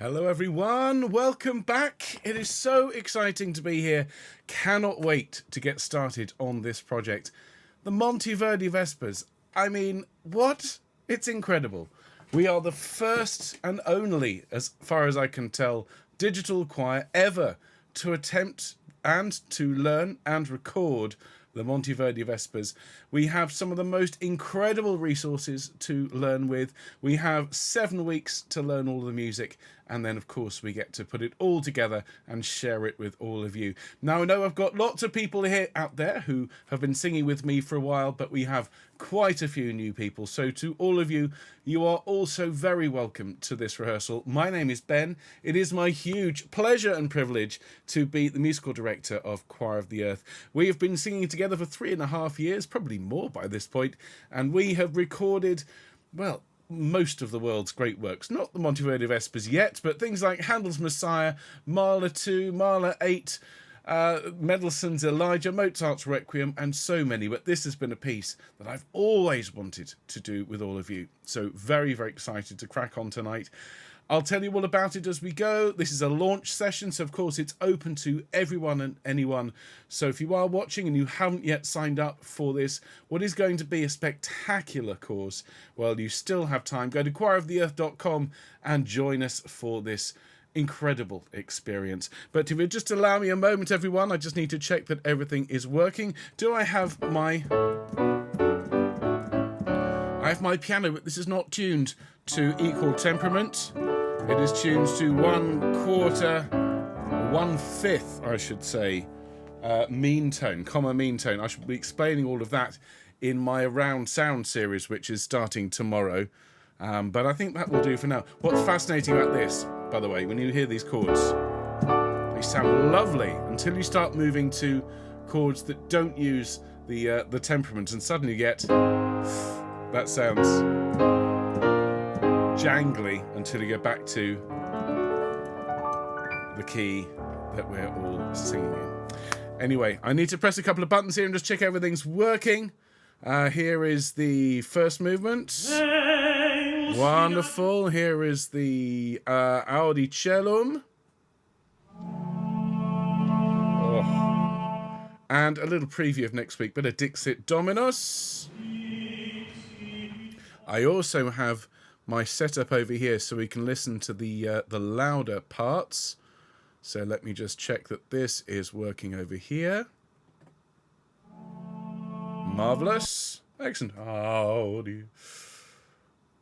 Hello everyone, welcome back. It is so exciting to be here. Cannot wait to get started on this project. The Monteverdi Vespers. I mean, what? It's incredible. We are the first and only, as far as I can tell, digital choir ever to attempt and to learn and record the Monteverdi Vespers. We have some of the most incredible resources to learn with. We have 7 weeks to learn all the music, and then of course we get to put it all together and share it with all of you. Now I know I've got lots of people here out there who have been singing with me for a while, but we have quite a few new people. So to all of you, you are also very welcome to this rehearsal. My name is Ben. It is my huge pleasure and privilege to be the musical director of Choir of the Earth. We have been singing together for 3.5 years, probably more by this point, and we have recorded, well, most of the world's great works. Not the Monteverdi Vespers yet, but things like Handel's Messiah, Mahler 2, Mahler 8, Mendelssohn's Elijah, Mozart's Requiem, and so many. But this has been a piece that I've always wanted to do with all of you. So very, very excited to crack on tonight. I'll tell you all about it as we go. This is a launch session, so of course it's open to everyone and anyone. So if you are watching and you haven't yet signed up for this, what is going to be a spectacular course, well, you still have time. Go to choiroftheearth.com and join us for this incredible experience. But if you just allow me a moment, everyone, I just need to check that everything is working. Do I have my... I have my piano, but this is not tuned to equal temperament. It is tuned to 1/4, I should say, mean tone, comma mean tone. I should be explaining all of that in my Around Sound series, which is starting tomorrow. But I think that will do for now. What's fascinating about this, by the way, when you hear these chords, they sound lovely until you start moving to chords that don't use the temperament, and suddenly you get... that sounds jangly until you get back to the key that we're all singing in. Anyway, I need to press a couple of buttons here and just check everything's working. Here is the first movement. Wonderful. Here is the Audi Cellum. Oh. And a little preview of next week, bit of Dixit Dominus. I also have my setup over here so we can listen to the louder parts. So let me just check that this is working over here. Marvellous. Excellent.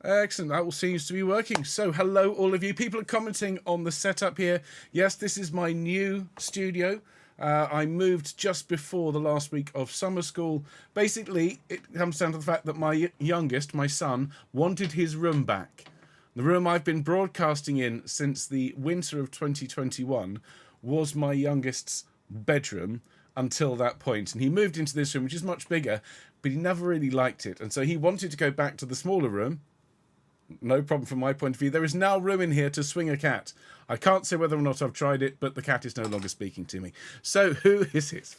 Excellent. That all seems to be working. So hello, all of you. People are commenting on the setup here. Yes, this is my new studio. I moved just before the last week of summer school. Basically, it comes down to the fact that my youngest, my son, wanted his room back. The room I've been broadcasting in since the winter of 2021 was my youngest's bedroom until that point. And he moved into this room, which is much bigger, but he never really liked it. And so he wanted to go back to the smaller room. No problem from my point of view. There is now room in here to swing a cat. I can't say whether or not I've tried it, but the cat is no longer speaking to me. So who is it?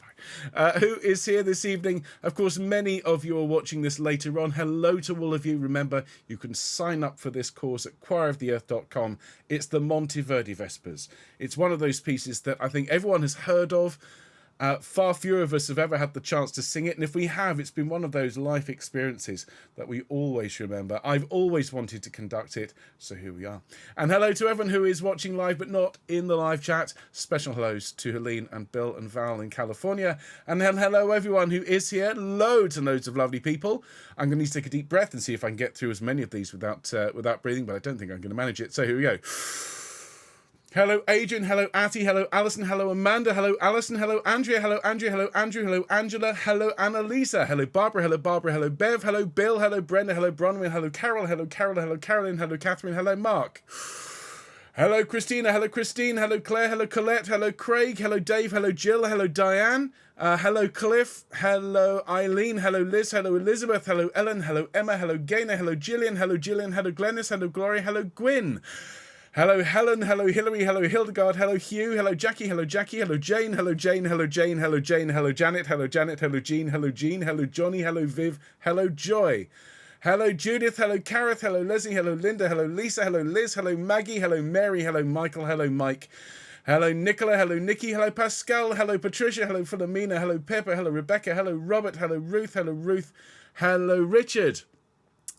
Who is here this evening? Of course, many of you are watching this later on. Hello to all of you. Remember, you can sign up for this course at choiroftheearth.com. It's the Monteverdi Vespers. It's one of those pieces that I think everyone has heard of. Far fewer of us have ever had the chance to sing it, and if we have, it's been one of those life experiences that we always remember. I've always wanted to conduct it, so here we are. And hello to everyone who is watching live but not in the live chat. Special hellos to Helene and Bill and Val in California. And hello everyone who is here. Loads and loads of lovely people. I'm going to need to take a deep breath and see if I can get through as many of these without breathing, but I don't think I'm going to manage it. So here we go. Hello Adrian, hello Atty, hello Alison, hello Amanda, hello Alison, hello Andrea, hello Andrea, hello Andrew, hello Angela, hello Annalisa, hello Barbara, hello Bev, hello Bill, hello Brenda, hello Bronwyn, hello Carol, hello Carolyn, hello Catherine, hello Mark. Hello Christina, hello Christine, hello Claire, hello Colette, hello Craig, hello Dave, hello Jill, hello Diane, hello Cliff, hello Eileen, hello Liz, hello Elizabeth, hello Ellen, hello Emma, hello Gaynor, hello Gillian, hello Glennis, hello Gloria, hello Gwyn. Hello Helen, hello Hilary, hello Hildegard, hello Hugh, hello Jackie, hello Jane, hello Jane, hello Jane, hello Jane, hello Janet, hello Jean, hello Jean, hello Jean, hello Johnny, hello Viv, hello Joy. Hello, Judith. Hello, Kareth. Hello, Leslie. Hello, Linda. Hello, Lisa. Hello, Liz. Hello, Maggie. Hello, Mary. Hello, Michael. Hello, Mike. Hello, Nicola. Hello, Nikki. Hello, Pascal. Hello, Patricia. Hello, Philomena. Hello, Pepper. Hello, Rebecca. Hello, Robert. Hello, Ruth. Hello, Ruth. Hello, Richard.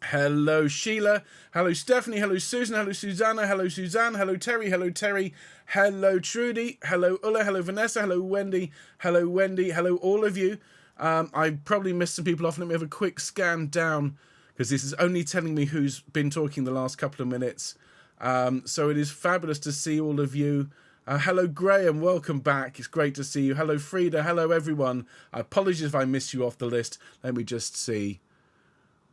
Hello, Sheila. Hello, Stephanie. Hello, Susan. Hello, Susanna. Hello, Suzanne. Hello, Terry. Hello, Terry. Hello, Trudy. Hello, Ulla. Hello, Vanessa. Hello, Wendy. Hello, Wendy. Hello, all of you. I probably missed some people off. Let me have a quick scan down because this is only telling me who's been talking the last couple of minutes. So it is fabulous to see all of you. Hello, Graham. Welcome back. It's great to see you. Hello, Frida. Hello, everyone. Apologies if I missed you off the list. Let me just see.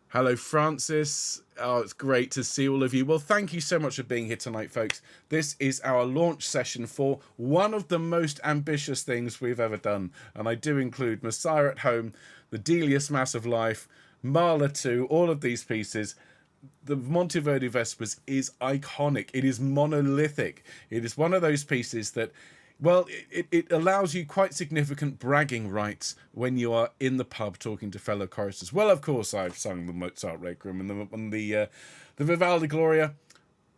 Hello, Francis. Oh, it's great to see all of you. Well, thank you so much for being here tonight, folks. This is our launch session for one of the most ambitious things we've ever done. And I do include Messiah at Home, the Delius Mass of Life, Marla 2, all of these pieces. The Monteverdi Vespers is iconic. It is monolithic. It is one of those pieces that, well, it allows you quite significant bragging rights when you are in the pub talking to fellow choristers. Well, of course, I've sung the Mozart Requiem and the Vivaldi Gloria,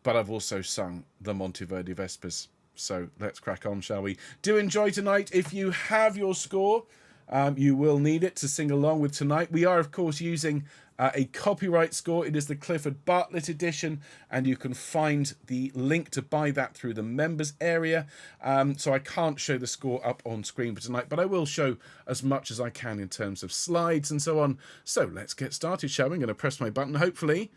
but I've also sung the Monteverdi Vespers. So let's crack on, shall we? Do enjoy tonight. If you have your score, you will need it to sing along with tonight. We are, of course, using a copyright score. It is the Clifford Bartlett edition, and you can find the link to buy that through the members area. So I can't show the score up on screen for tonight, but I will show as much as I can in terms of slides and so on. So let's get started, shall we? I'm going to press my button. Hopefully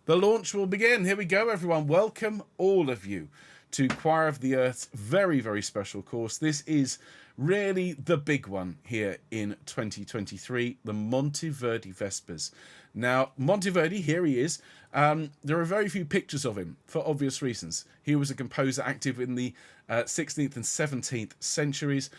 the launch will begin. Here we go, everyone. Welcome, all of you, to Choir of the Earth's very, very special course. This is really the big one here in 2023, the Monteverdi Vespers. Now, Monteverdi, here he is. There are very few pictures of him for obvious reasons. He was a composer active in the 16th and 17th centuries.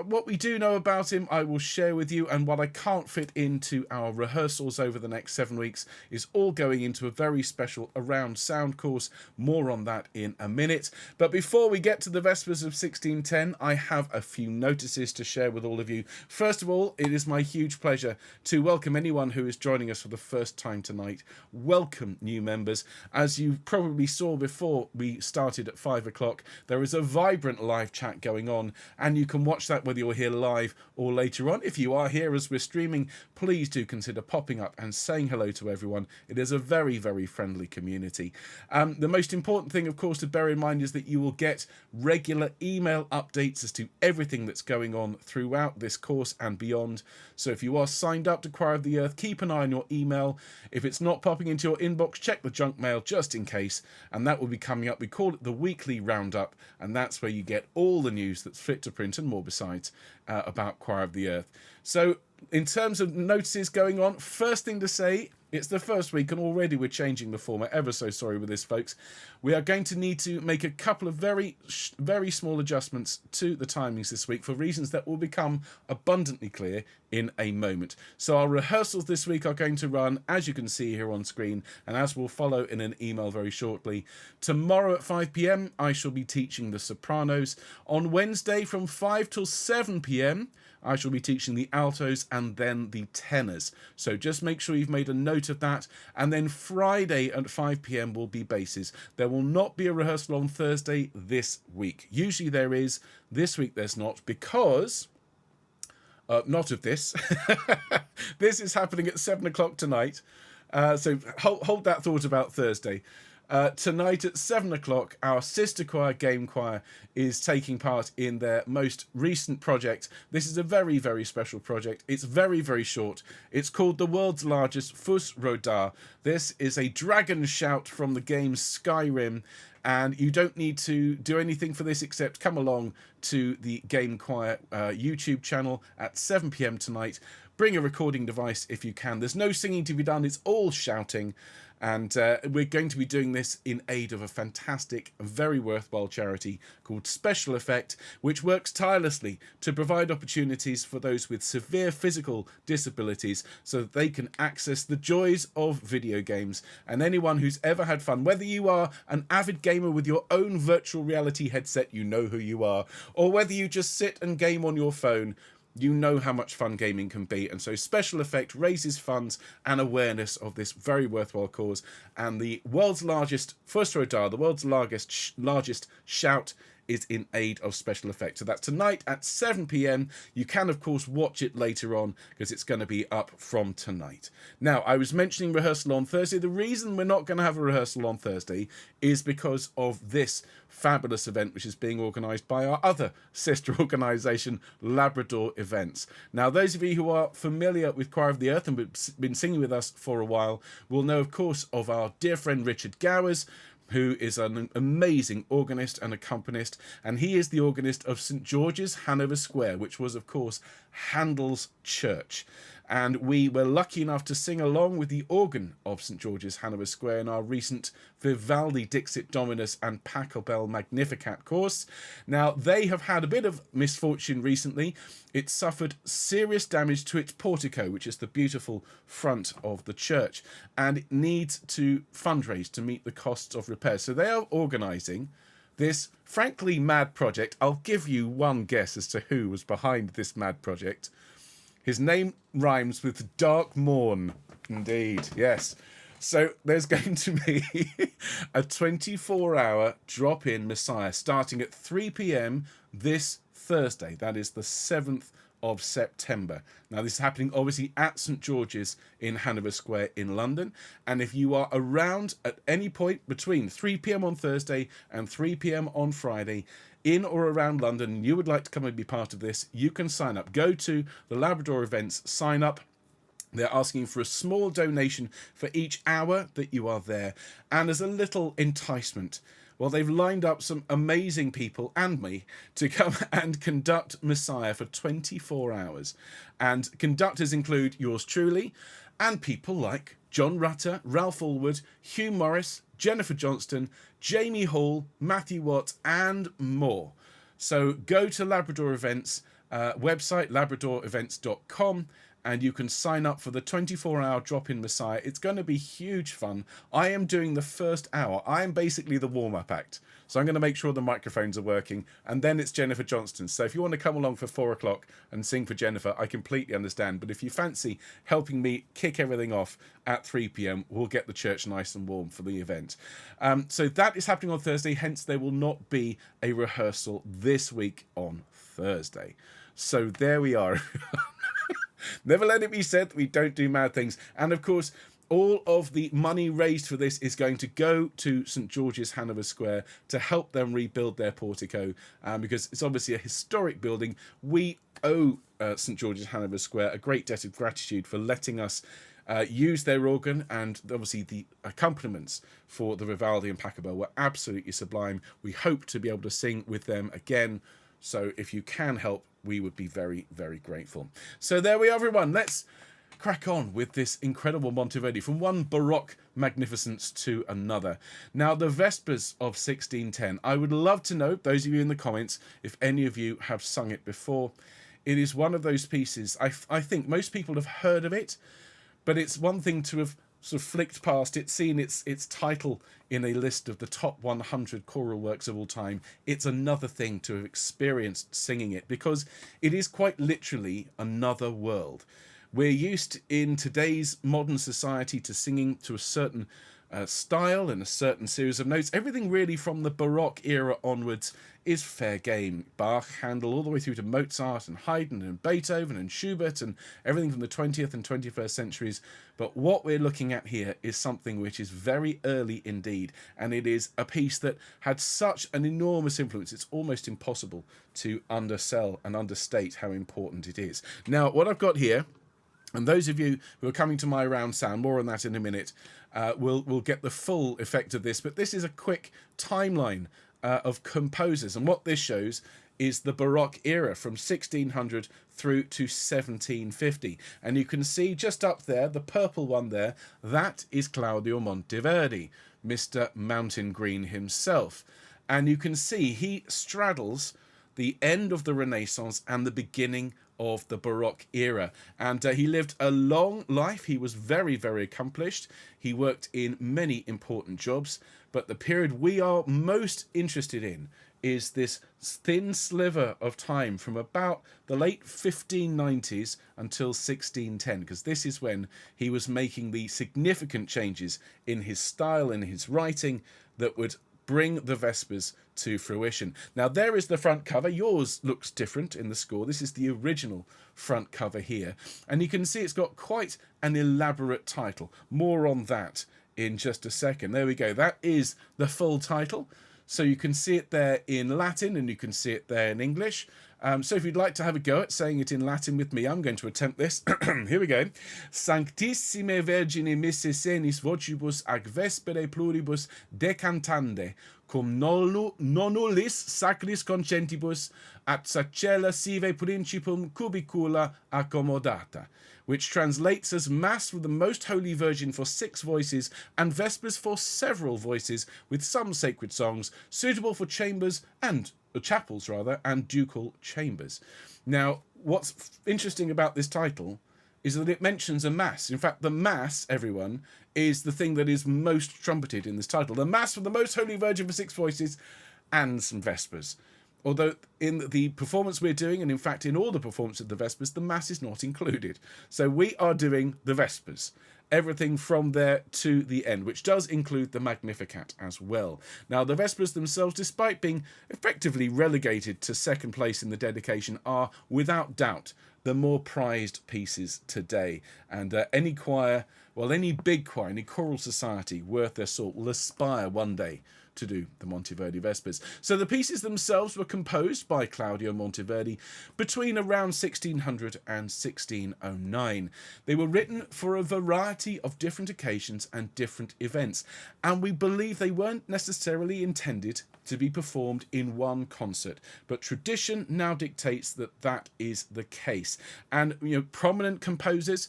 What we do know about him, I will share with you, and what I can't fit into our rehearsals over the next 7 weeks is all going into a very special Around Sound course. More on that in a minute. But before we get to the Vespers of 1610, I have a few notices to share with all of you. First of all, it is my huge pleasure to welcome anyone who is joining us for the first time tonight. Welcome, new members. As you probably saw before we started at 5 o'clock, there is a vibrant live chat going on, and you can watch that whether you're here live or later on. If you are here as we're streaming, please do consider popping up and saying hello to everyone. It is a very, very friendly community. The most important thing, of course, to bear in mind is that you will get regular email updates as to everything that's going on throughout this course and beyond. So if you are signed up to Choir of the Earth, keep an eye on your email. If it's not popping into your inbox, check the junk mail just in case, and that will be coming up. We call it the weekly roundup, and that's where you get all the news that's fit to print and more besides about Choir of the Earth. So in terms of notices going on, first thing to say, it's the first week and already we're changing the format. Ever so sorry with this, folks. We are going to need to make a couple of very small adjustments to the timings this week for reasons that will become abundantly clear in a moment. So our rehearsals this week are going to run, as you can see here on screen, and as will follow in an email very shortly. Tomorrow at 5 p.m, I shall be teaching the sopranos. On Wednesday from 5 till 7 p.m, I shall be teaching the altos and then the tenors. So just make sure you've made a note of that. And then Friday at 5 p.m. will be basses. There will not be a rehearsal on Thursday this week. Usually there is. This week there's not, because... not of this. This is happening at 7 o'clock tonight. So hold that thought about Thursday. Tonight at 7 o'clock, our sister choir, Game Choir, is taking part in their most recent project. This is a very, very special project. It's very, very short. It's called the world's largest Fus Rodar. This is a dragon shout from the game Skyrim, and you don't need to do anything for this except come along to the Game Choir YouTube channel at 7 p.m. tonight. Bring a recording device if you can. There's no singing to be done. It's all shouting. And we're going to be doing this in aid of a fantastic, very worthwhile charity called Special Effect, which works tirelessly to provide opportunities for those with severe physical disabilities so that they can access the joys of video games. And anyone who's ever had fun, whether you are an avid gamer with your own virtual reality headset, you know who you are, or whether you just sit and game on your phone, you know how much fun gaming can be. And so Special Effect raises funds and awareness of this very worthwhile cause. And the world's largest Fusro Dial, the world's largest shout, is in aid of Special Effects. So that's tonight at 7 p.m. You can, of course, watch it later on because it's going to be up from tonight. Now, I was mentioning rehearsal on Thursday. The reason we're not going to have a rehearsal on Thursday is because of this fabulous event which is being organised by our other sister organisation, Labrador Events. Now, those of you who are familiar with Choir of the Earth and have been singing with us for a while will know, of course, of our dear friend Richard Gowers, who is an amazing organist and accompanist, and he is the organist of St George's, Hanover Square, which was, of course, Handel's church. And we were lucky enough to sing along with the organ of St George's, Hanover Square in our recent Vivaldi Dixit Dominus and Pachelbel Magnificat course. Now, they have had a bit of misfortune recently. It suffered serious damage to its portico, which is the beautiful front of the church, and it needs to fundraise to meet the costs of repairs. So they are organising this frankly mad project. I'll give you one guess as to who was behind this mad project. His name rhymes with Dark Morn. Indeed, yes. So there's going to be a 24-hour drop-in Messiah starting at 3 p.m. this Thursday. That is the 7th of September. Now, this is happening obviously at St George's in Hanover Square in London. And if you are around at any point between 3 p.m. on Thursday and 3 p.m. on Friday, in or around London, and you would like to come and be part of this, you can sign up. Go to the Labrador Events, sign up. They're asking for a small donation for each hour that you are there. And as a little enticement, well, they've lined up some amazing people and me to come and conduct Messiah for 24 hours. And conductors include yours truly and people like John Rutter, Ralph Allwood, Hugh Morris, Jennifer Johnston, Jamie Hall, Matthew Watts, and more. So go to Labrador Events website, labradorevents.com, and you can sign up for the 24-hour drop-in Messiah. It's going to be huge fun. I am doing the first hour. I am basically the warm-up act. So I'm going to make sure the microphones are working, and then it's Jennifer Johnston. So if you want to come along for 4 o'clock and sing for Jennifer, I completely understand. But if you fancy helping me kick everything off at 3 p.m, we'll get the church nice and warm for the event. So that is happening on Thursday, hence there will not be a rehearsal this week on Thursday. So there we are. Never let it be said that we don't do mad things. And of course, all of the money raised for this is going to go to St George's, Hanover Square, to help them rebuild their portico, because it's obviously a historic building. We owe St George's, Hanover Square a great debt of gratitude for letting us use their organ, and obviously the accompaniments for the Vivaldi and Pachelbel were absolutely sublime. We hope to be able to sing with them again. So if you can help, we would be very, very grateful. So there we are, everyone. Let's crack on with this incredible Monteverdi, from one Baroque magnificence to another. Now, the Vespers of 1610. I would love to know, those of you in the comments, if any of you have sung it before. It is one of those pieces, I think most people have heard of it, but it's one thing to have sort of flicked past it, seen its title in a list of the top 100 choral works of all time. It's another thing to have experienced singing it, because it is quite literally another world. We're used in today's modern society to singing to a certain style and a certain series of notes. Everything really from the Baroque era onwards is fair game. Bach, Handel, all the way through to Mozart and Haydn and Beethoven and Schubert and everything from the 20th and 21st centuries. But what we're looking at here is something which is very early indeed, and it is a piece that had such an enormous influence. It's almost impossible to undersell and understate how important it is. Now, what I've got here, and those of you who are coming to my round sound, more on that in a minute, will get the full effect of this. But this is a quick timeline of composers. And what this shows is the Baroque era from 1600 through to 1750. And you can see just up there, the purple one there, that is Claudio Monteverdi, Mr. Mountain Green himself. And you can see he straddles the end of the Renaissance and the beginning of the Baroque era, and he lived a long life. He was very, very accomplished. He worked in many important jobs, but the period we are most interested in is this thin sliver of time from about the late 1590s until 1610, because this is when he was making the significant changes in his style and his writing that would bring the Vespers to fruition. Now, there is the front cover. Yours looks different in the score. This is the original front cover here. And you can see it's got quite an elaborate title. More on that in just a second. There we go. That is the full title. So you can see it there in Latin and you can see it there in English. So if you'd like to have a go at saying it in Latin with me, I'm going to attempt this. Here we go. Sanctissime Virgine misse senis vocibus ac vespere pluribus decantande, cum nonullis sacris concentibus at sacella sive principum cubicula accommodata, which translates as Mass for the Most Holy Virgin for 6 voices and Vespers for several voices, with some sacred songs suitable for chambers and chapels rather, and ducal chambers. Now, what's interesting about this title is that it mentions a Mass. In fact, the Mass, everyone, is the thing that is most trumpeted in this title. The Mass for the Most Holy Virgin for 6 voices and some Vespers. Although in the performance we're doing, and in fact in all the performances of the Vespers, the Mass is not included. So we are doing the Vespers. Everything from there to the end, which does include the Magnificat as well. Now, the Vespers themselves, despite being effectively relegated to second place in the dedication, are without doubt the more prized pieces today. And any choir, well, any big choir, any choral society worth their salt will aspire one day to do the Monteverdi Vespers. So the pieces themselves were composed by Claudio Monteverdi between around 1600 and 1609. They were written for a variety of different occasions and different events, and we believe they weren't necessarily intended to be performed in one concert, but tradition now dictates that that is the case. And prominent composers,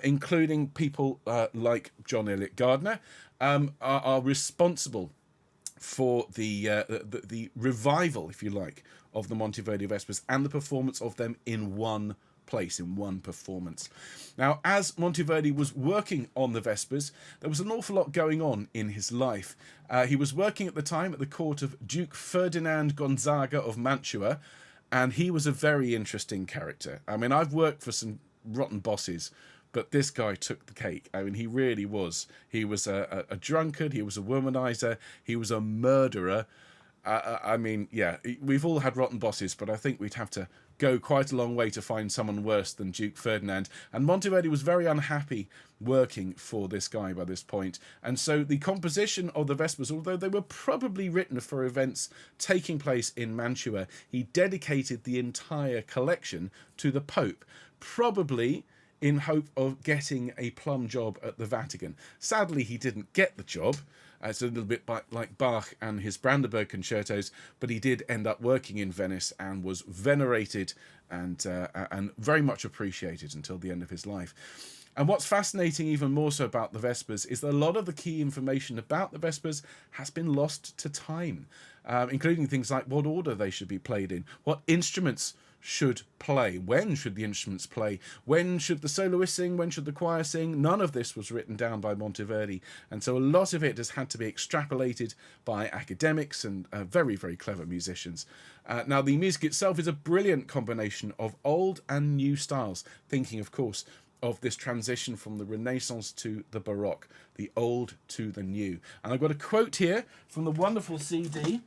including people like John Eliot Gardner, are responsible for the revival, if you like, of the Monteverdi Vespers and the performance of them in one place, in one performance. Now, as Monteverdi was working on the Vespers, there was an awful lot going on in his life. He was working at the time at the court of Duke Ferdinand Gonzaga of Mantua, and he was a very interesting character. I mean, I've worked for some rotten bosses, but this guy took the cake. I mean, he really was. He was a drunkard. He was a womanizer. He was a murderer. I mean, yeah, we've all had rotten bosses, but I think we'd have to go quite a long way to find someone worse than Duke Ferdinand. And Monteverdi was very unhappy working for this guy by this point. And so the composition of the Vespers, although they were probably written for events taking place in Mantua, he dedicated the entire collection to the Pope, probably in hope of getting a plum job at the Vatican. Sadly, he didn't get the job. It's a little bit like Bach and his Brandenburg concertos, but he did end up working in Venice and was venerated and very much appreciated until the end of his life. And what's fascinating even more so about the Vespers is that a lot of the key information about the Vespers has been lost to time, including things like what order they should be played in, what instruments should play, when should the instruments play, when should the soloist sing, when should the choir sing. None of this was written down by Monteverdi, and so a lot of it has had to be extrapolated by academics and very, very clever musicians. Now, the music itself is a brilliant combination of old and new styles, thinking, of course, of this transition from the Renaissance to the Baroque, the old to the new. And I've got a quote here from the wonderful CD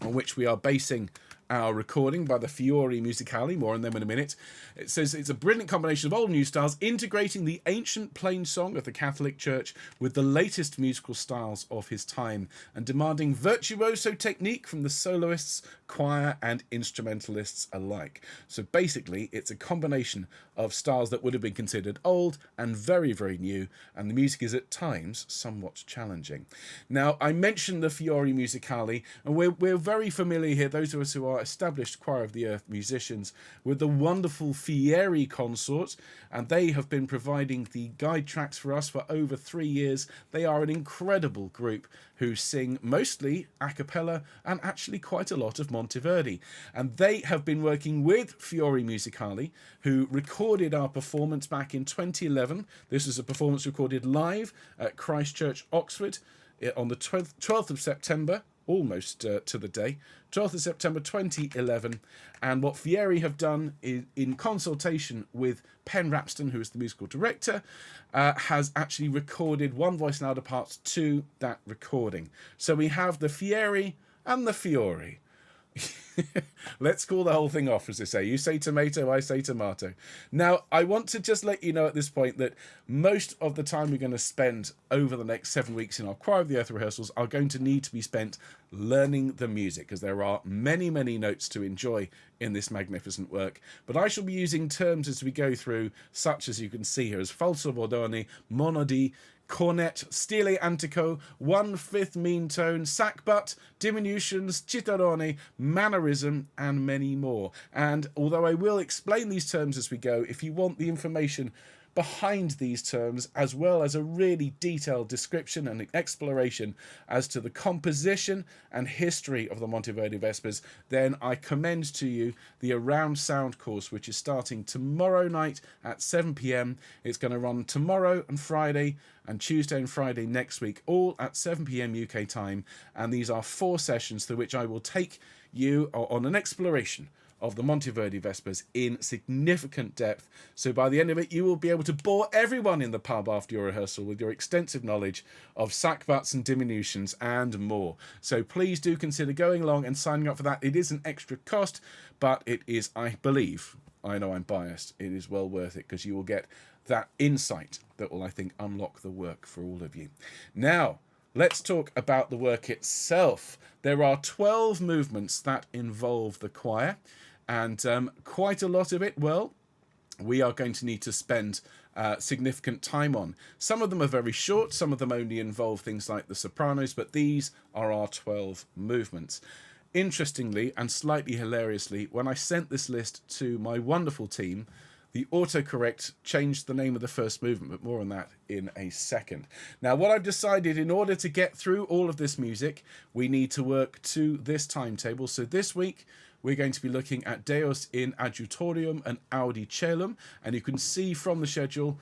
on which we are basing our recording by the Fiori Musicali, more on them in a minute. It says it's a brilliant combination of old and new styles, integrating the ancient plain song of the Catholic Church with the latest musical styles of his time, and demanding virtuoso technique from the soloists, choir and instrumentalists alike. So basically, it's a combination of styles that would have been considered old and very, very new, and the music is at times somewhat challenging. Now, I mentioned the Fiori Musicali, and we're very familiar here, those of us who are established Choir of the Earth musicians, with the wonderful Fieri Consort, and they have been providing the guide tracks for us for over 3 years. They are an incredible group who sing mostly a cappella and actually quite a lot of Monteverdi. And they have been working with Fiori Musicali, who recorded our performance back in 2011. This is a performance recorded live at Christ Church, Oxford, on the 12th of September almost to the day, 12th of September 2011. And what Fiori have done is, in consultation with Penn Rapston, who is the musical director, has actually recorded One Voice Louder parts to that recording. So we have the Fieri and the Fiori. Let's call the whole thing off, as they say. You say tomato, I say tomato. Now, I want to just let you know at this point that most of the time we're going to spend over the next 7 weeks in our Choir of the Earth rehearsals are going to need to be spent learning the music, because there are many, many notes to enjoy in this magnificent work. But I shall be using terms as we go through, such as you can see here as falso bordone, monody, cornet, stile antico, 1/5 mean tone, sackbut, diminutions, citarone, mannerism, and many more. And although I will explain these terms as we go, if you want the information behind these terms, as well as a really detailed description and exploration as to the composition and history of the Monteverdi Vespers, then I commend to you the Around Sound course, which is starting tomorrow night at 7 p.m. It's going to run tomorrow and Friday and Tuesday and Friday next week, all at 7 p.m. UK time. And these are 4 sessions through which I will take you on an exploration of the Monteverdi Vespers in significant depth. So by the end of it, you will be able to bore everyone in the pub after your rehearsal with your extensive knowledge of sackbuts and diminutions and more. So please do consider going along and signing up for that. It is an extra cost, but it is, I believe, I know I'm biased, it is well worth it, because you will get that insight that will, I think, unlock the work for all of you. Now, let's talk about the work itself. There are 12 movements that involve the choir, and quite a lot of it, well, we are going to need to spend significant time on. Some of them are very short, some of them only involve things like the sopranos, but these are our 12 movements. Interestingly and slightly hilariously, when I sent this list to my wonderful team, the autocorrect changed the name of the first movement, but more on that in a second. Now, what I've decided, in order to get through all of this music, we need to work to this timetable. So this week, we're going to be looking at Deus in Adjutorium and Audi Celum, and you can see from the schedule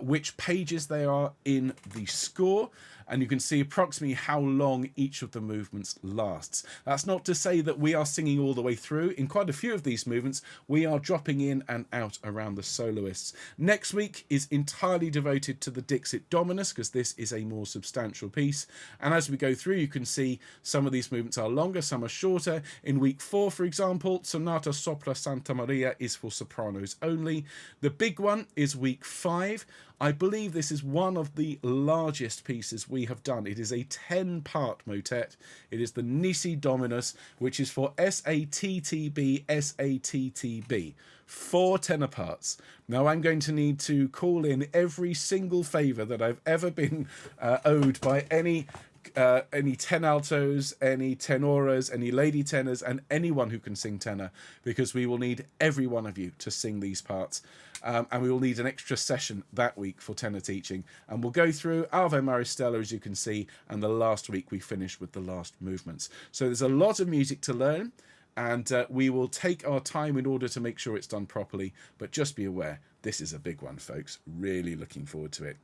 which pages they are in the score, and you can see approximately how long each of the movements lasts. That's not to say that we are singing all the way through. In quite a few of these movements, we are dropping in and out around the soloists. Next week is entirely devoted to the Dixit Dominus, because this is a more substantial piece. And as we go through, you can see some of these movements are longer, some are shorter. In week 4, for example, Sonata Sopra Santa Maria is for sopranos only. The big one is week 5. I believe this is one of the largest pieces we have done. It is a 10-part motet. It is the Nisi Dominus, which is for SATTB, SATTB. 4 tenor parts. Now I'm going to need to call in every single favour that I've ever been owed by any tenaltos, any tenoras, any lady tenors, and anyone who can sing tenor, because we will need every one of you to sing these parts. And we will need an extra session that week for tenor teaching. And we'll go through Ave Maristella, as you can see, and the last week we finish with the last movements. So there's a lot of music to learn, and we will take our time in order to make sure it's done properly. But just be aware, this is a big one, folks. Really looking forward to it.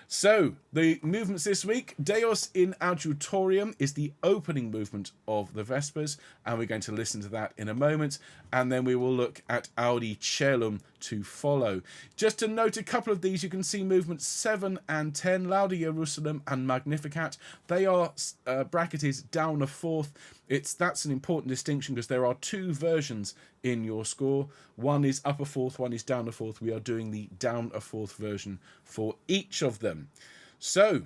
So, the movements this week, Deus in Adjutorium is the opening movement of the Vespers, and we're going to listen to that in a moment, and then we will look at Audi Celum to follow. Just to note a couple of these, you can see movements 7 and 10, Lauda Jerusalem and Magnificat. They are bracketed down a fourth. That's an important distinction, because there are 2 versions in your score. One is up a fourth, one is down a fourth. We are doing the down a fourth version for each of them. So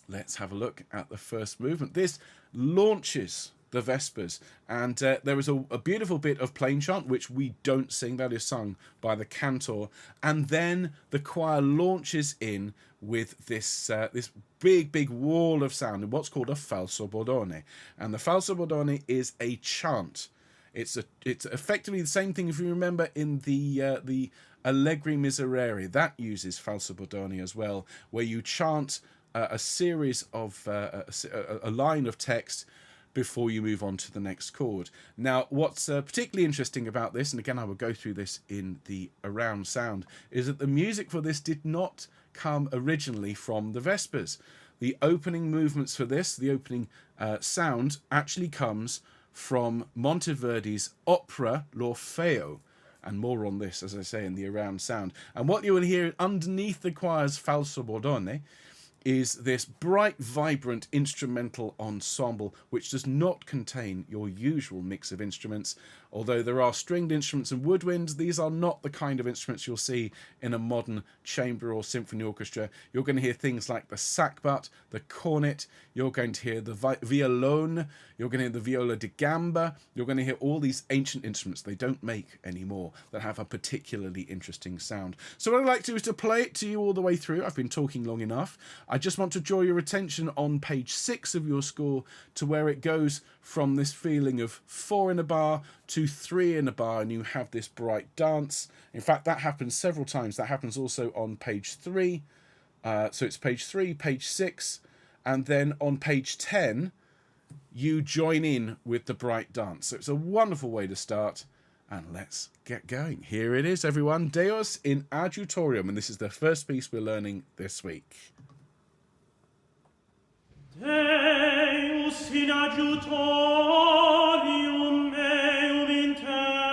let's have a look at the first movement. This launches the Vespers, and there is a beautiful bit of plain chant which we don't sing, that is sung by the cantor, and then the choir launches in with this this big wall of sound in what's called a falso bordone. And the falso bordone is a chant. It's effectively the same thing, if you remember, in the Allegri Miserere. That uses falso bordone as well, where you chant a series of a line of text before you move on to the next chord. Now, what's particularly interesting about this, and again I will go through this in the Around Sound, is that the music for this did not come originally from the Vespers. the opening movements for this, the opening sound, actually comes from Monteverdi's opera L'Orfeo. And more on this, as I say, in the around sound. And what you will hear underneath the choir's falso bordone is this bright, vibrant instrumental ensemble, which does not contain your usual mix of instruments. Although there are stringed instruments and woodwinds, these are not the kind of instruments you'll see in a modern chamber or symphony orchestra. You're going to hear things like the sackbut, the cornet, you're going to hear the violone, you're going to hear the viola da gamba, you're going to hear all these ancient instruments they don't make anymore that have a particularly interesting sound. So what I'd like to do is to play it to you all the way through. I've been talking long enough. I just want to draw your attention on page 6 of your score to where it goes from this feeling of 4 in a bar to 3 in a bar, and you have this bright dance. In fact, that happens several times. That happens also on page 3. So it's page 3, page 6, and then on page 10, you join in with the bright dance. So it's a wonderful way to start. And let's get going. Here it is, everyone. Deus in Adjutorium. And this is the first piece we're learning this week. Deus in adjutorium meum intende.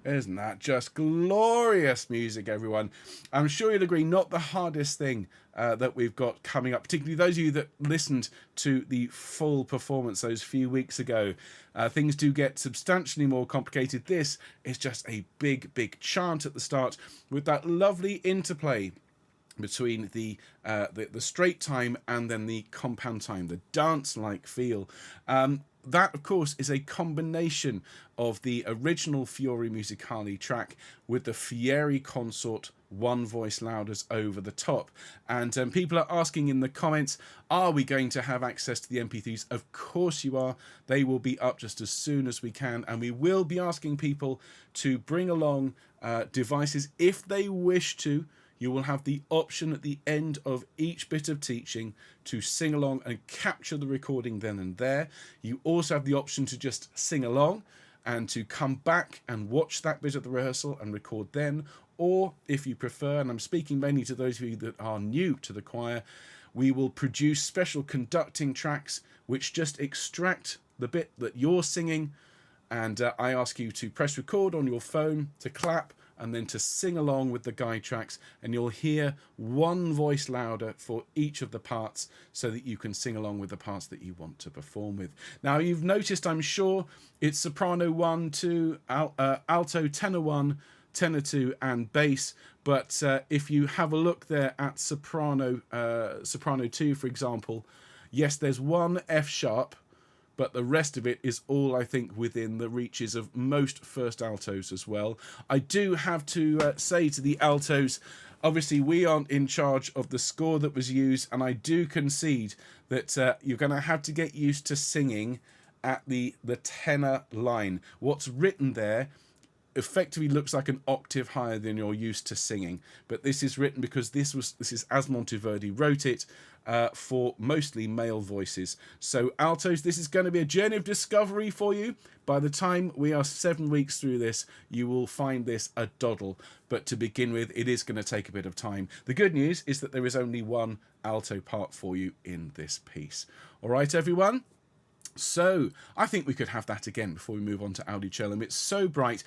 Isn't that just glorious music, everyone? I'm sure you'll agree, not the hardest thing that we've got coming up, particularly those of you that listened to the full performance those few weeks ago. Things do get substantially more complicated. This is just a big, big chant at the start with that lovely interplay between the straight time and then the compound time, the dance-like feel. That, of course, is a combination of the original Fiori Musicali track with the Fieri consort one voice louders over the top. And people are asking in the comments, are we going to have access to the MP3s? Of course you are. They will be up just as soon as we can. And we will be asking people to bring along devices if they wish to. You will have the option at the end of each bit of teaching to sing along and capture the recording then and there. You also have the option to just sing along and to come back and watch that bit of the rehearsal and record then. Or if you prefer, and I'm speaking mainly to those of you that are new to the choir, we will produce special conducting tracks which just extract the bit that you're singing. And I ask you to press record on your phone, to clap, and then to sing along with the guide tracks, and you'll hear one voice louder for each of the parts so that you can sing along with the parts that you want to perform with. Now, you've noticed, I'm sure, it's soprano 1, 2, alto, tenor 1, tenor 2 and bass, but if you have a look there at soprano 2, for example, yes, there's one F sharp, but the rest of it is all, I think, within the reaches of most first altos as well. I do have to say to the altos, obviously we aren't in charge of the score that was used, and I do concede that you're going to have to get used to singing at the tenor line. What's written there effectively looks like an octave higher than you're used to singing, but this is written because this is as Monteverdi wrote it, for mostly male voices. So altos, this is going to be a journey of discovery for you. By the time we are 7 weeks through this, you will find this a doddle, but to begin with, it is going to take a bit of time. The good news is that there is only one alto part for you in this piece. All right, everyone? So I think we could have that again before we move on to Audi Cello. It's so bright.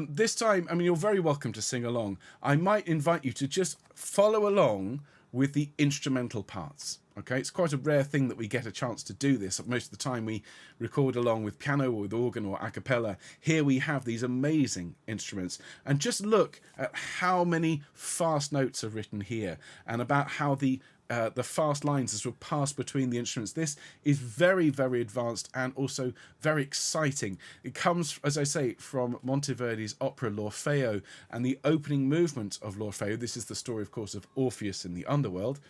This time, I mean, you're very welcome to sing along. I might invite you to just follow along with the instrumental parts. Okay, it's quite a rare thing that we get a chance to do this. Most of the time we record along with piano or with organ or a cappella. Here we have these amazing instruments. And just look at how many fast notes are written here, and about how the fast lines as will pass between the instruments. This is very, very advanced and also very exciting. It comes, as I say, from Monteverdi's opera L'Orfeo, and the opening movement of L'Orfeo, this is the story, of course, of Orpheus in the underworld.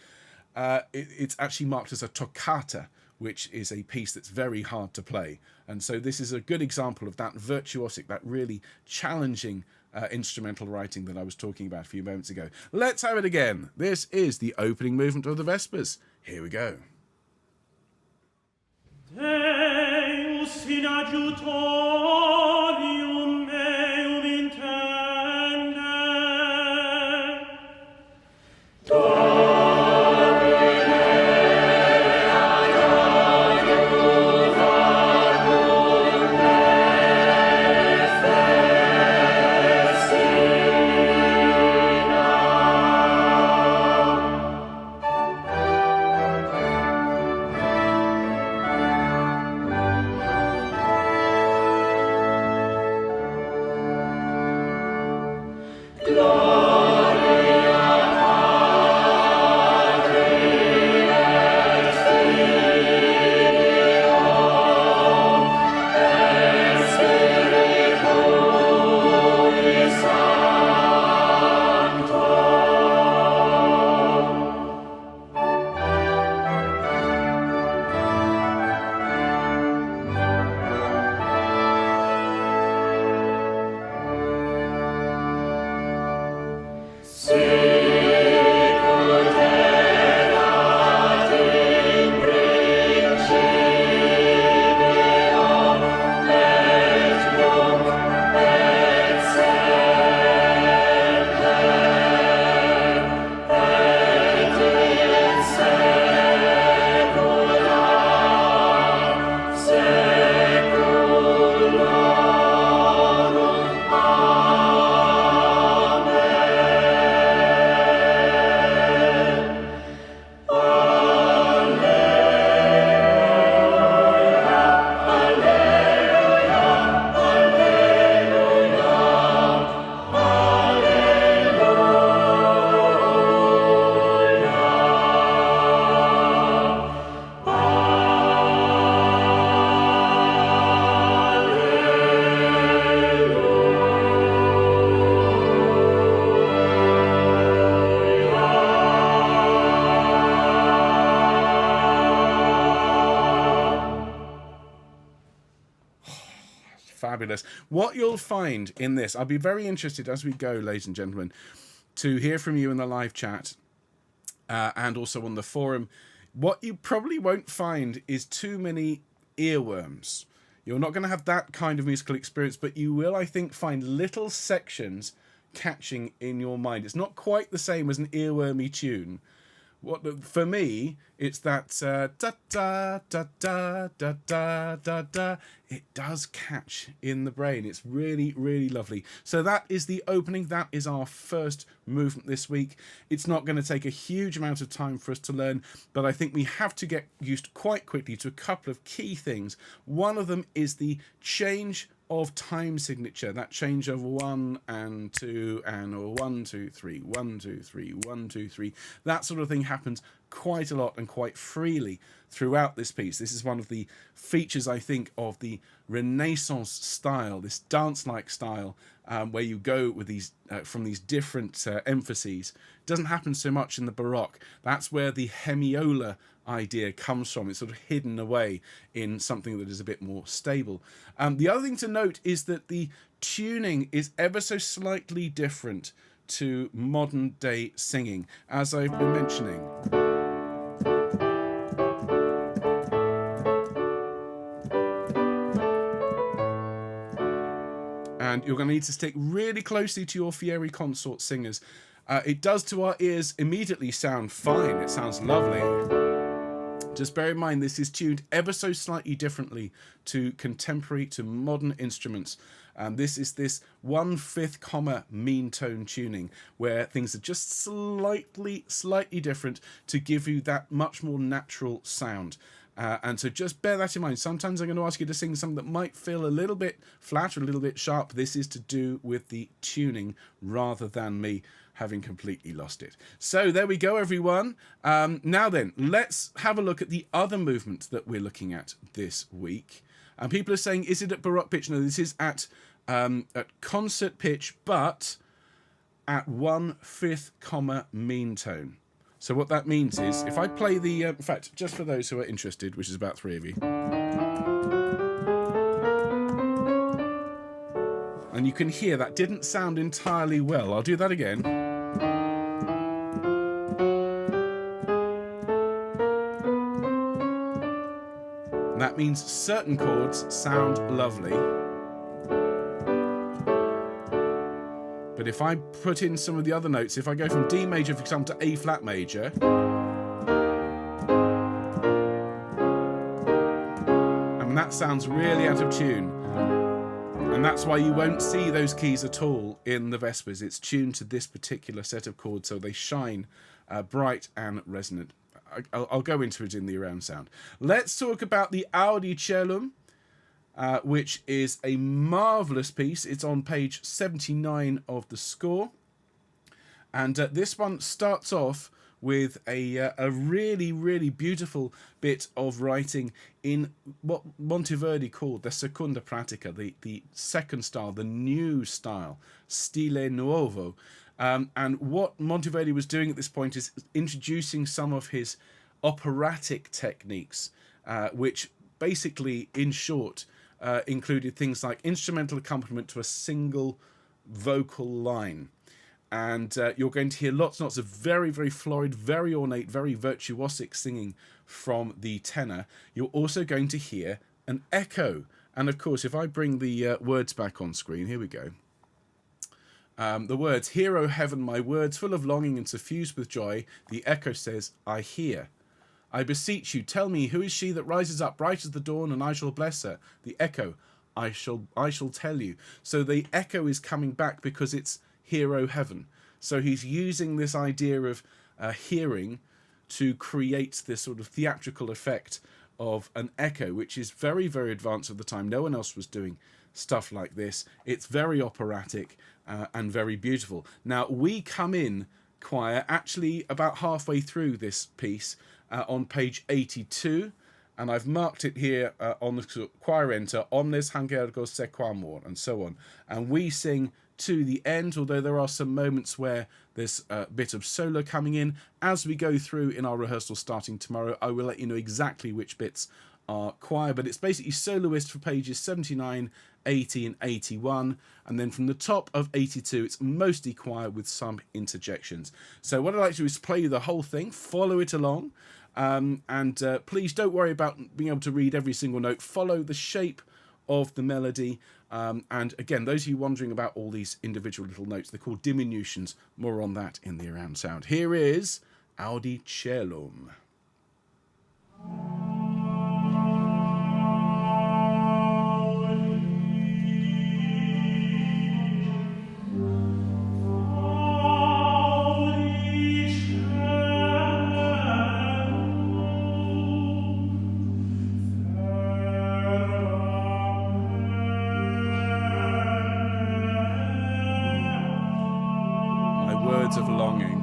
It's actually marked as a toccata, which is a piece that's very hard to play. And so this is a good example of that virtuosic, that really challenging instrumental writing that I was talking about a few moments ago. Let's have it again. This is the opening movement of the Vespers. Here we go. Deus in adjutorium meum intende. Fabulous. What you'll find in this, I'll be very interested as we go, ladies and gentlemen, to hear from you in the live chat and also on the forum. What you probably won't find is too many earworms. You're not going to have that kind of musical experience, but you will, I think, find little sections catching in your mind. It's not quite the same as an earwormy tune, For me, it's that da da da da da da da da. It does catch in the brain. It's really, really lovely. So that is the opening. That is our first movement this week. It's not going to take a huge amount of time for us to learn, but I think we have to get used quite quickly to a couple of key things. One of them is the change of time signature, that change of 1 and 2 and or 1 2 3 1 2 3 1 2 3. That sort of thing happens quite a lot and quite freely throughout this piece. This is one of the features, I think, of the Renaissance style, this dance-like style, where you go with these from these different emphases. It doesn't happen so much in the Baroque. That's where the hemiola idea comes from. It's sort of hidden away in something that is a bit more stable. The other thing to note is that the tuning is ever so slightly different to modern day singing, as I've been mentioning. And you're going to need to stick really closely to your Fiori consort singers. It does to our ears immediately sound fine. It sounds lovely. Just bear in mind, this is tuned ever so slightly differently to contemporary, to modern instruments. This is this 1/5 comma mean tone tuning, where things are just slightly different to give you that much more natural sound. And so just bear that in mind. Sometimes I'm going to ask you to sing something that might feel a little bit flat or a little bit sharp. This is to do with the tuning rather than me having completely lost it. So there we go, everyone. Now then, let's have a look at the other movement that we're looking at this week. And people are saying, is it at Baroque pitch? No, this is at concert pitch, but at 1/5 comma mean tone. So what that means is, if I play the, in fact, just for those who are interested, which is about 3 of you, and you can hear that didn't sound entirely well. I'll do that again. And that means certain chords sound lovely. But if I put in some of the other notes, if I go from D major, for example, to A flat major, I mean, that sounds really out of tune. And that's why you won't see those keys at all in the Vespers. It's tuned to this particular set of chords, so they shine bright and resonant. I'll go into it in the around sound. Let's talk about the Audi Celum, which is a marvellous piece. It's on page 79 of the score. And this one starts off with a really, really beautiful bit of writing in what Monteverdi called the seconda pratica, the second style, the new style, stile nuovo. And what Monteverdi was doing at this point is introducing some of his operatic techniques, which basically, in short, included things like instrumental accompaniment to a single vocal line. And you're going to hear lots and lots of very, very florid, very ornate, very virtuosic singing from the tenor. You're also going to hear an echo. And of course, if I bring the words back on screen, here we go. The words, "Hear, O heaven, my words, full of longing and suffused with joy." The echo says, "I hear. I beseech you, tell me, who is she that rises up bright as the dawn, and I shall bless her?" The echo, I shall tell you. So the echo is coming back because it's "Hear, O heaven." So he's using this idea of hearing to create this sort of theatrical effect of an echo, which is very, very advanced at the time. No one else was doing stuff like this. It's very operatic and very beautiful. Now, we come in, choir, actually about halfway through this piece on page 82, and I've marked it here on the choir enter, "Omnes hangergo sequamur," and so on. And we sing to the end, although there are some moments where there's a bit of solo coming in. As we go through in our rehearsal starting tomorrow, I will let you know exactly which bits are choir, but it's basically soloist for pages 79, 80 and 81, and then from the top of 82 it's mostly choir with some interjections. So what I'd like to do is play you the whole thing, follow it along, and please don't worry about being able to read every single note. Follow the shape of the melody, and again, those of you wondering about all these individual little notes, they're called diminutions. More on that in the around sound. Here is Audi Celum. My words of longing.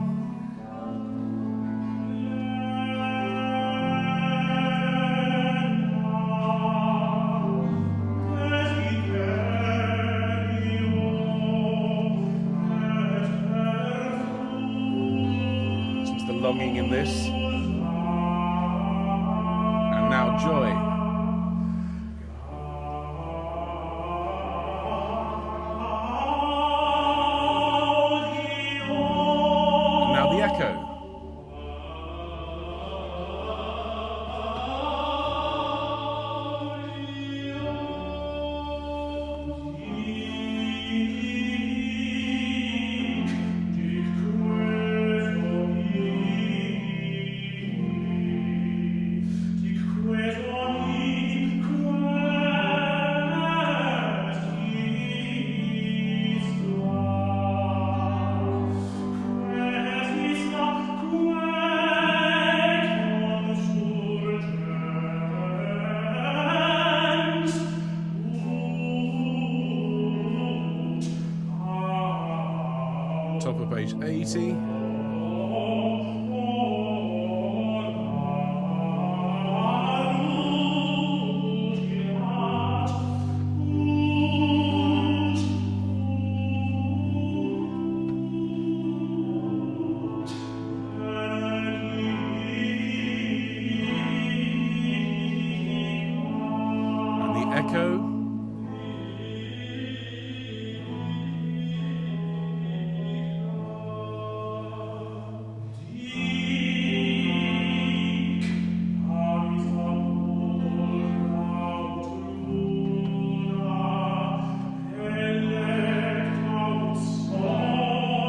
Seems the longing in this. And now joy. And now the echo. Top of page 80. And the echo.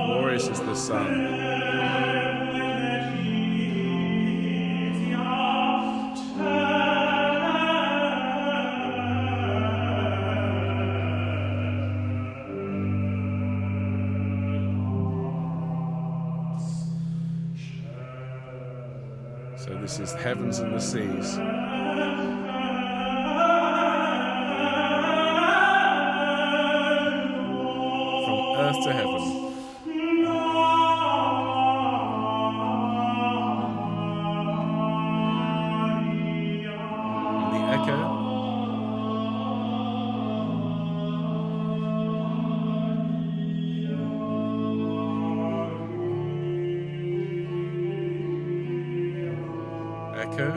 Glorious is the sun. So this is heavens and the seas. From earth to heaven. And the echo. Echo.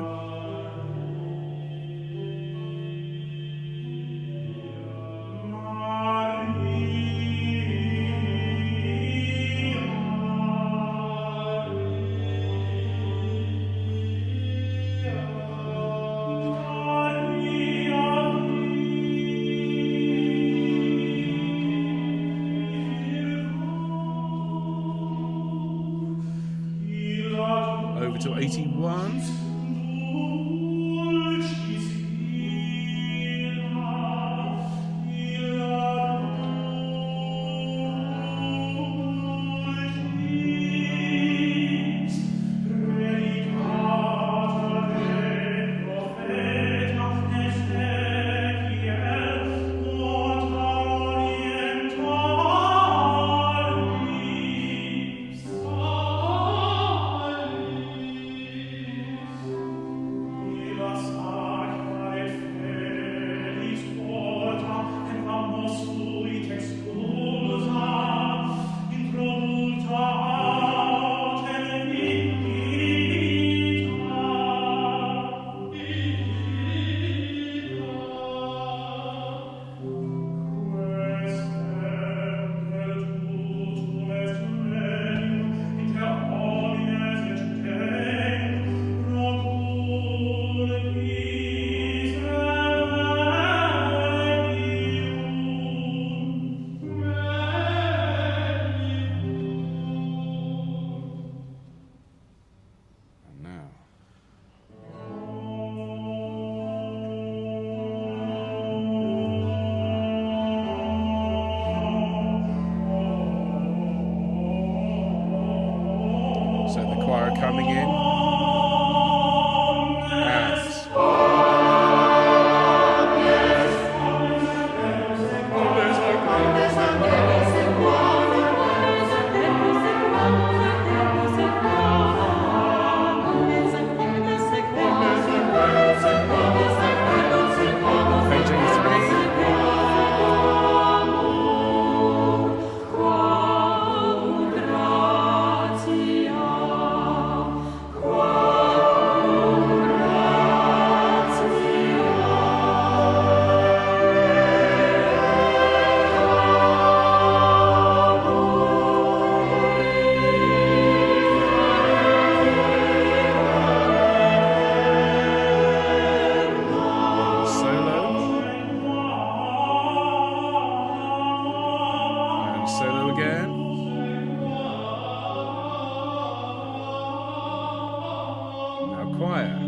Over to 81. coming in. And page 83. Solo again. Now choir.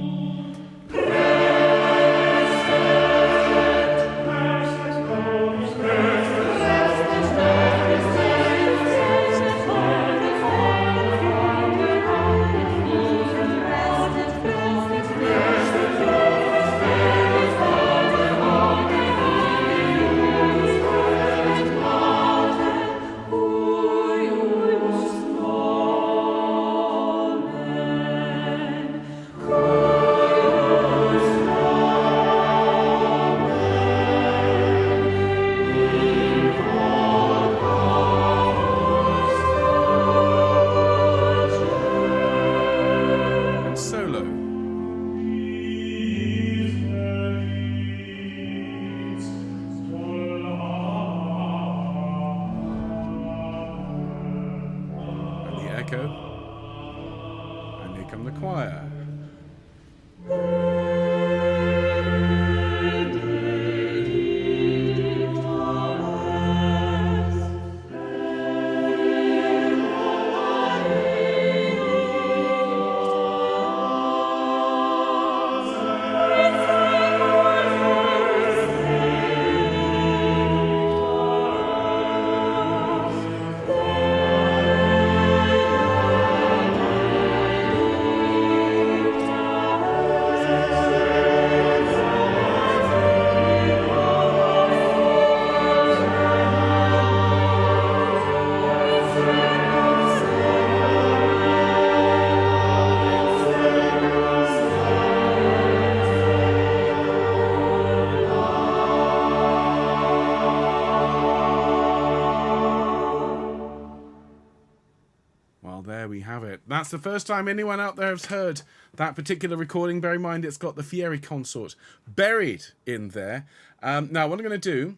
Echo, and here come the choir. Well, there we have it. That's the first time anyone out there has heard that particular recording. Bear in mind, it's got the Fiori consort buried in there. Now, what I'm going to do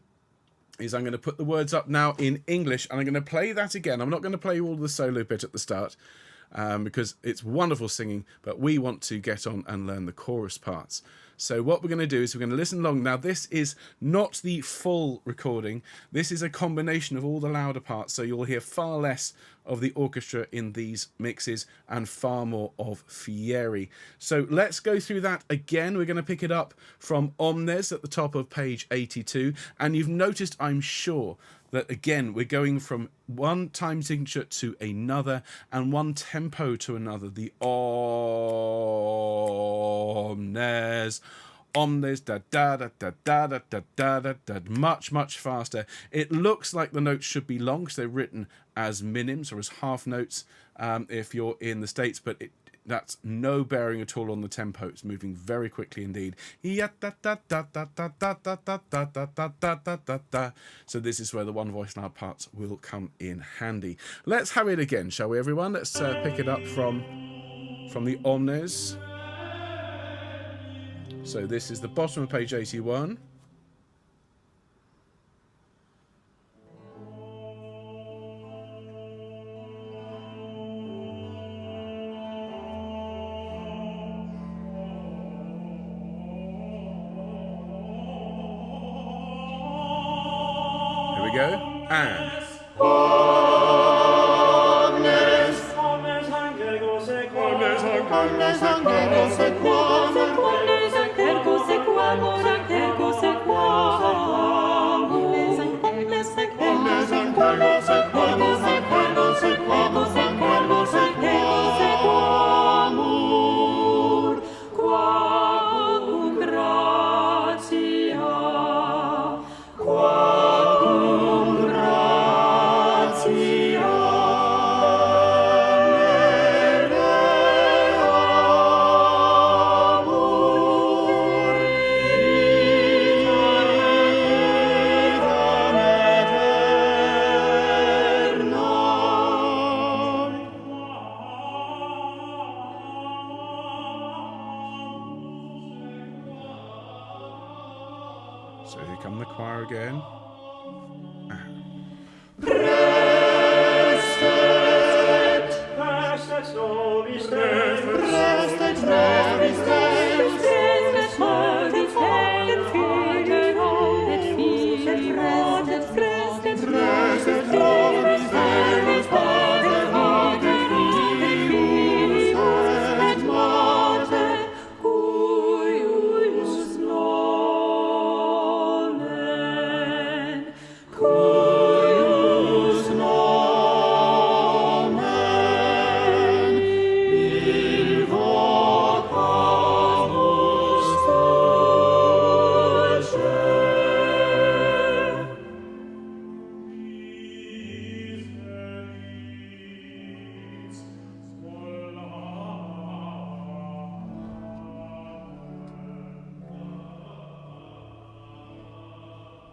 is I'm going to put the words up now in English, and I'm going to play that again. I'm not going to play all the solo bit at the start, because it's wonderful singing, but we want to get on and learn the chorus parts. So what we're going to do is we're going to listen along. Now, this is not the full recording. This is a combination of all the louder parts, so you'll hear far less of the orchestra in these mixes and far more of Fieri. So let's go through that again. We're going to pick it up from Omnes at the top of page 82. And you've noticed, I'm sure, that again we're going from one time signature to another and one tempo to another. The omnes, omnes, da da da da da da da da da da, much faster. It looks like the notes should be long because they're written as minims or as half notes if you're in the States, but that's no bearing at all on the tempo. It's moving very quickly indeed. So this is where the one voice loud parts will come in handy. Let's have it again, shall we, everyone? Let's pick it up from the Omnes. So this is the bottom of page 81. Here we go. And So here come the choir again.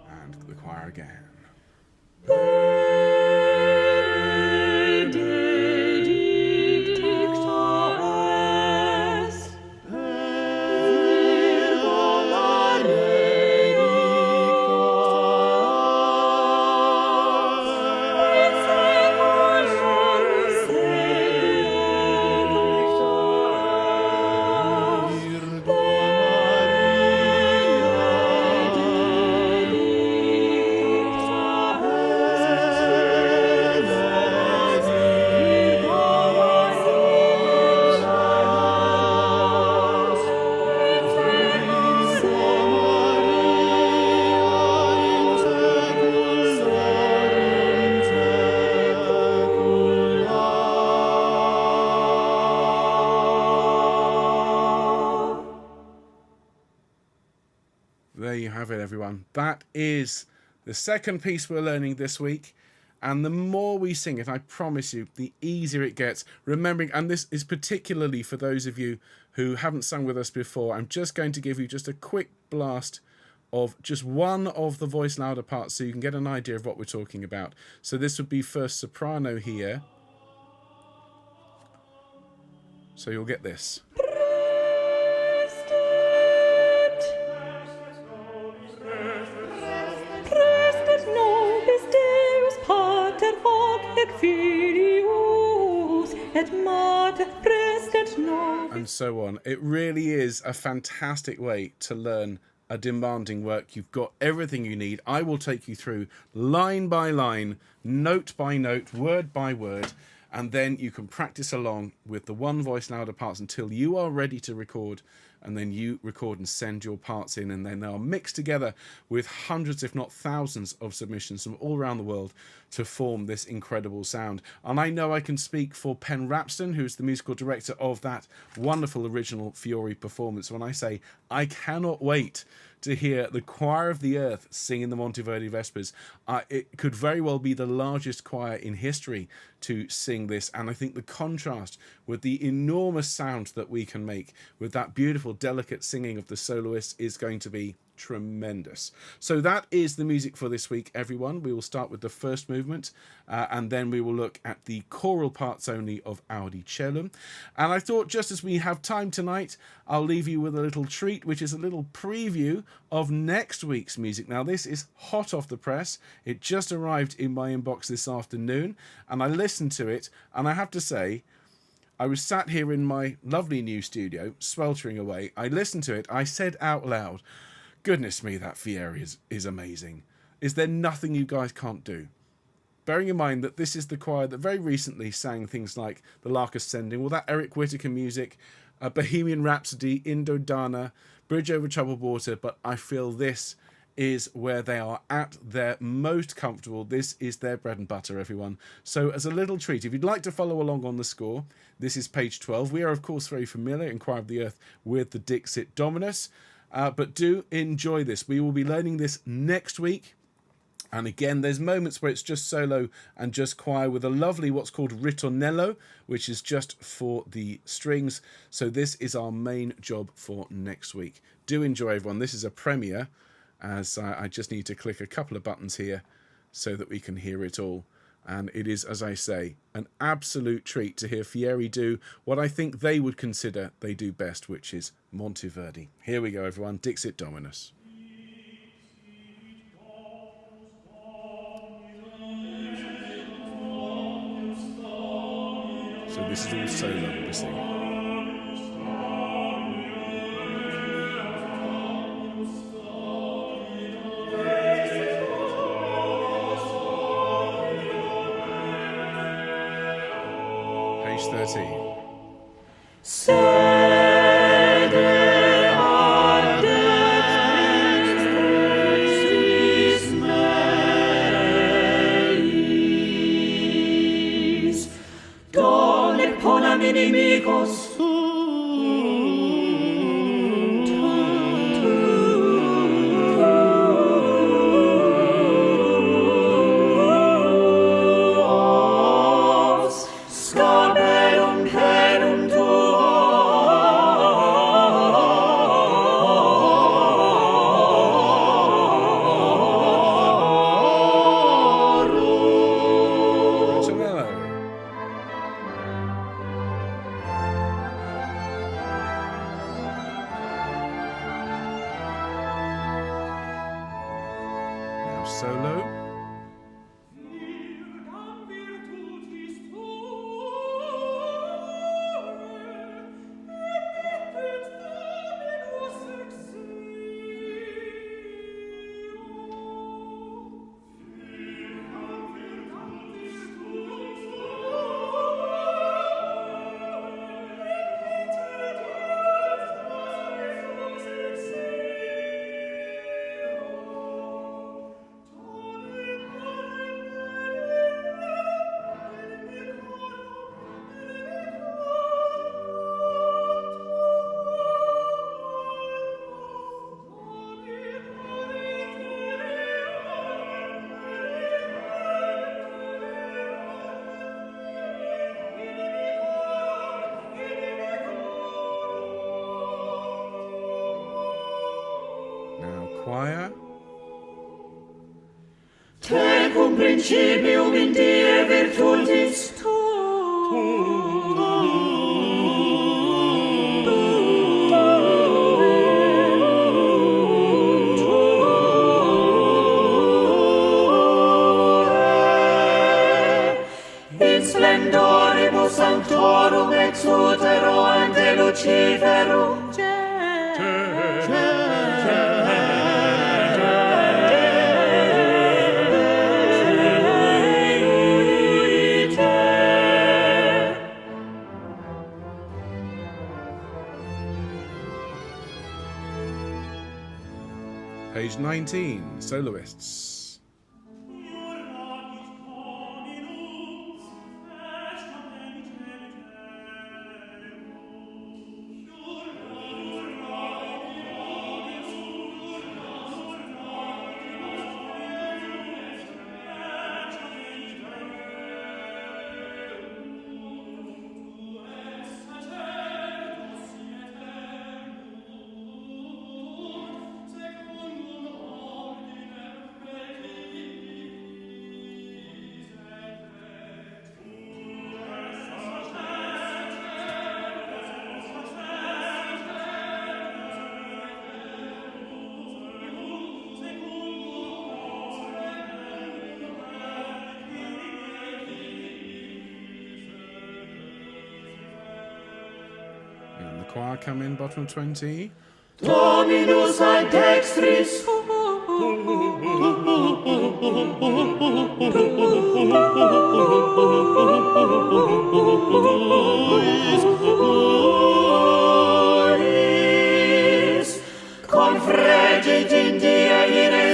And the choir again. There you have it, everyone. That is the second piece we're learning this week. And the more we sing it, I promise you, the easier it gets. Remembering, and this is particularly for those of you who haven't sung with us before, I'm just going to give you just a quick blast of just one of the voice louder parts so you can get an idea of what we're talking about. So this would be first soprano here. So you'll get this. And so on. It really is a fantastic way to learn a demanding work. You've got everything you need. I will take you through line by line, note by note, word by word, and then you can practice along with the one voice louder parts until you are ready to record, and then you record and send your parts in, and then they are mixed together with hundreds if not thousands of submissions from all around the world to form this incredible sound. And I know I can speak for Pen Rapston, who's the musical director of that wonderful original Fiori performance, when I say I cannot wait to hear the Choir of the Earth singing the Monteverdi Vespers. It could very well be the largest choir in history to sing this, and I think the contrast with the enormous sound that we can make with that beautiful, delicate singing of the soloists is going to be tremendous. So that is the music for this week, everyone. We will start with the first movement, and then we will look at the choral parts only of Audi Cellum. And I thought, just as we have time tonight, I'll leave you with a little treat, which is a little preview of next week's music. Now, this is hot off the press. It just arrived in my inbox this afternoon, and I listened to it, and I have to say, I was sat here in my lovely new studio, sweltering away. I listened to it. I said out loud, goodness me, that Fieri is amazing. Is there nothing you guys can't do? Bearing in mind that this is the choir that very recently sang things like The Lark Ascending, well, that Eric Whittaker music, Bohemian Rhapsody, Indodana, Bridge Over Troubled Water, but I feel this is where they are at their most comfortable. This is their bread and butter, everyone. So as a little treat, if you'd like to follow along on the score, this is page 12. We are, of course, very familiar in Choir of the Earth with the Dixit Dominus. But do enjoy this. We will be learning this next week. And again, there's moments where it's just solo and just choir with a lovely what's called ritornello, which is just for the strings. So this is our main job for next week. Do enjoy, everyone. This is a premiere, as I just need to click a couple of buttons here so that we can hear it all. And it is, as I say, an absolute treat to hear Fieri do what I think they would consider they do best, which is Monteverdi. Here we go, everyone. Dixit Dominus. So this is all solo, obviously. Page 13. Inimicos scaberum pedum Antonello. Now solo. Now choir. tecum principium in die virtutis in splendoribus sanctorum ex utero ante luciferum Page 19. Soloists. And the choir come in, bottom of 20. Dominus ad dextris confregit in die ire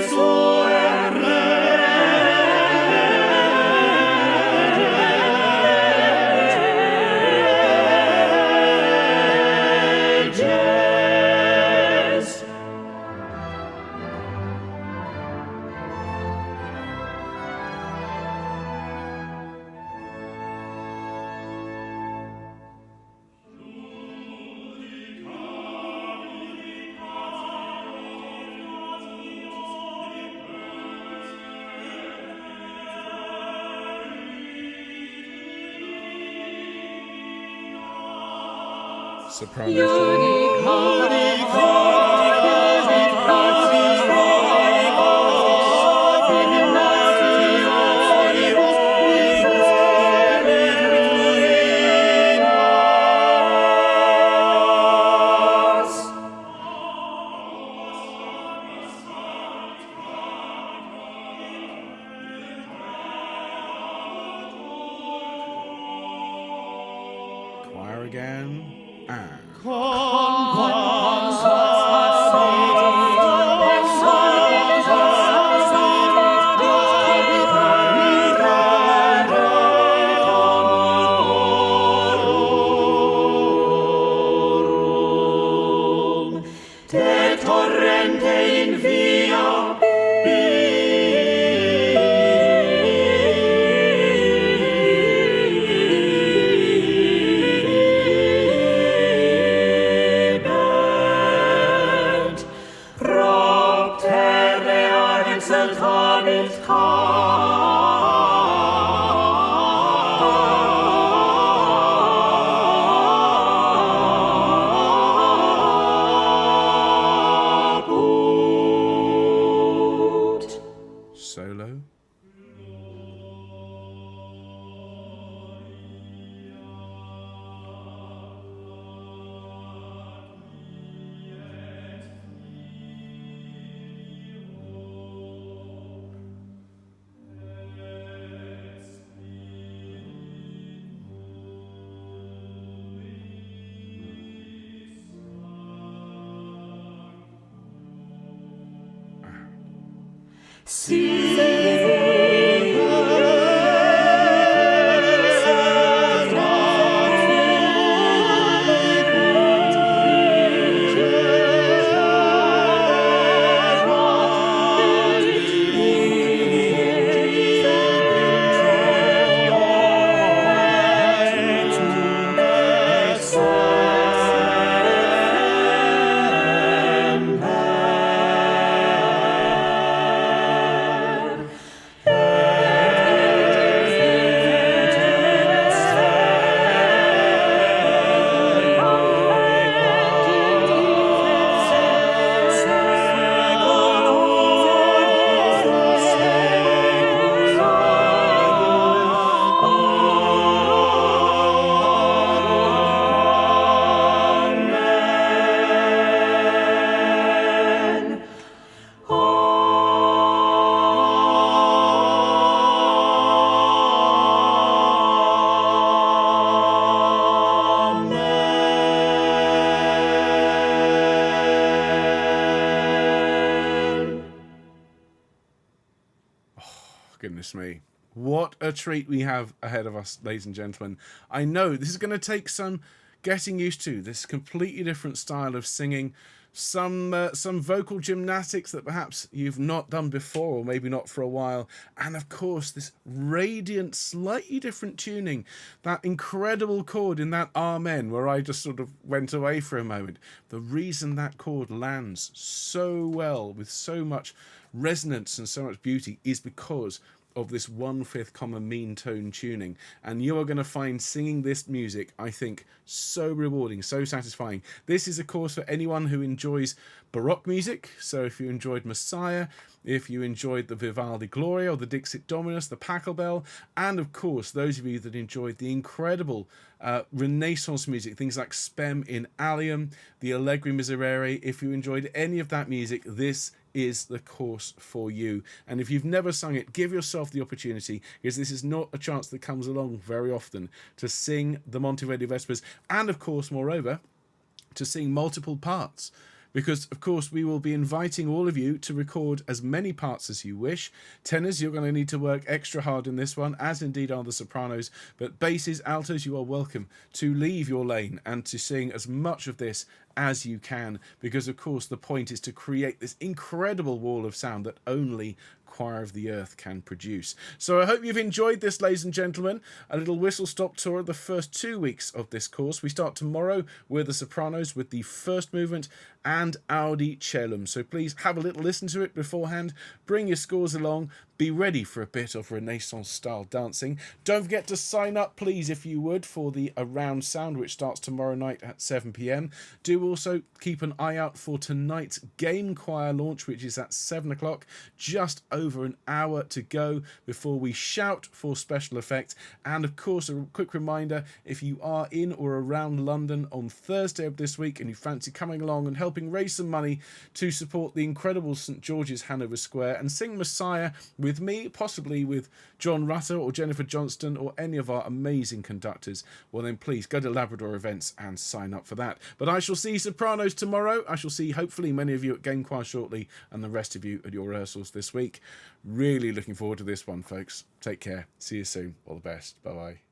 Soprano flute. again. And de torrente in via bibet, propter exaltabit solo. Goodness me. What a treat we have ahead of us, ladies and gentlemen. I know this is going to take some getting used to, this completely different style of singing, some vocal gymnastics that perhaps you've not done before or maybe not for a while, and of course this radiant, slightly different tuning, that incredible chord in that Amen where I just sort of went away for a moment. The reason that chord lands so well with so much resonance and so much beauty is because of this 1/5 common mean tone tuning, and you are going to find singing this music, I think, so rewarding, so satisfying. This is of course for anyone who enjoys Baroque music, so if you enjoyed Messiah, if you enjoyed the Vivaldi Gloria or the Dixit Dominus, the Pachelbel, and of course those of you that enjoyed the incredible Renaissance music, things like Spem in Allium, the Allegri Miserere. If you enjoyed any of that music, this is the course for you. And if you've never sung it, give yourself the opportunity, because this is not a chance that comes along very often, to sing the Monteverdi Vespers, and of course, moreover, to sing multiple parts. Because, of course, we will be inviting all of you to record as many parts as you wish. Tenors, you're going to need to work extra hard in this one, as indeed are the sopranos. But basses, altos, you are welcome to leave your lane and to sing as much of this as you can. Because, of course, the point is to create this incredible wall of sound that only Choir of the Earth can produce. So I hope you've enjoyed this, ladies and gentlemen. A little whistle-stop tour of the first 2 weeks of this course. We start tomorrow with the sopranos with the first movement and Audi Cellum. So please have a little listen to it beforehand. Bring your scores along. Be ready for a bit of Renaissance-style dancing. Don't forget to sign up, please, if you would, for the Around Sound, which starts tomorrow night at 7 p.m. Do also keep an eye out for tonight's Game Choir launch, which is at 7 o'clock. Just over an hour to go before we shout for special effects. And, of course, a quick reminder, if you are in or around London on Thursday of this week and you fancy coming along and helping raise some money to support the incredible St George's Hanover Square and sing Messiah with with me, possibly with John Rutter or Jennifer Johnston or any of our amazing conductors, well then please go to Labrador Events and sign up for that. But I shall see Sopranos tomorrow. I shall see hopefully many of you at Game Choir shortly and the rest of you at your rehearsals this week. Really looking forward to this one, folks. Take care. See you soon. All the best. Bye-bye.